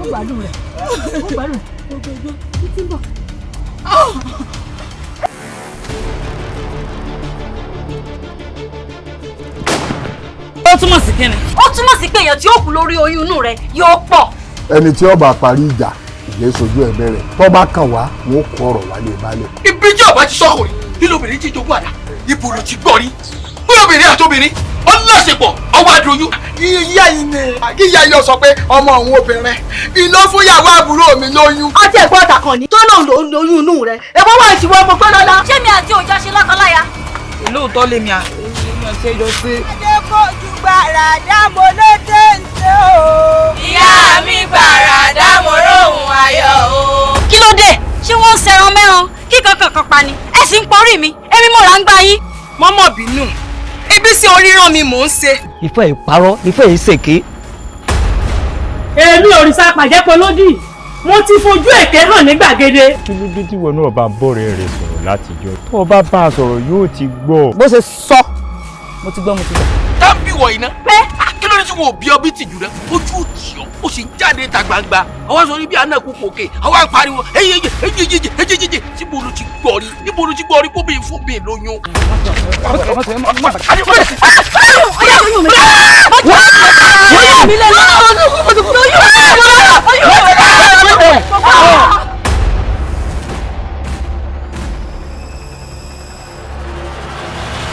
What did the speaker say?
gbádùn rẹ̀. Ó gbádùn rẹ̀. Ojoojó títí bọ̀. Ó túmọ̀ sí kíni? Ó túmọ̀ sí pé èèyàn tí ó kú lórí oyún inú rẹ̀ yóò pọ̀. Ẹni tí ó bá parí ìjà ìyẹn sojú ẹ bẹ̀rẹ̀ tó bá kàn wá wọn kó ọ̀rọ̀ wálé balẹ̀. Ibi tí ọba ti sọkùnrin nínú obìnrin tí jogún àdá ibo ló ti gbọ́ rí bí obìnrin àtobìnrin ọlọ́sẹ̀pọ̀ ọwọ́ àdóyún. Ìyá yìí ni kíyà yọ sọ pé ọmọ òun obìnrin iná fún ìyàwó àbúrò mi lóyún. Ọtí ẹ̀gbọ́n ọ̀tà kan ní tó lòun ló ń lóyún inú rẹ̀. Èbó wà ìṣìwọ́ ọmọ pẹ́ lọ́la. Ṣé mi àti òjá ṣe lọ́kọláya? Lóòótọ́ lèmi àti ẹjọ́ sí. Ṣé kò ju gbàràdá mo ló téńté o. Ìyá mi gbàràdá mo róhùn ayọ̀ o. Kí ló dé? Ṣé wọ́n ń ṣẹran mẹ́ran kí kankan pa ni? Ẹ sì ń porí mi, èmi mo là ń gbá yín. Mọ́mọ́ bínú, ibi sí oríran mi mò ń ṣe. Ìfẹ́ ìparọ́, ìfẹ́ ìṣèké. Èmi òrìṣà pàjẹ́pọ̀ lódì. Mo ti fojú èké hàn ní gbàgede. Kí ló dé tí ìwọ náà bá bọ́ọ̀rẹ́ rẹ̀ sọ̀rọ̀ látijọ́? Tó o bá bá a sọ̀rọ̀ yóò ti gbọ́. Bó ṣe sọ, mo ti gbọ́. Tábí wọ̀ iná. Kí ló dé tí wọn ò bí ọbí tìjú rẹ? Ojú òtí ọ, ó sì ń jáde ta gbangba. Àwọn sọ ní bí àná kú pòkè, àwọn á pariwo ejejeje síbo ló ti gbọ́ rí? Níbo ló ti gbọ́ rí kó bí fún bí lóyún? Oyún mi lẹ́nu.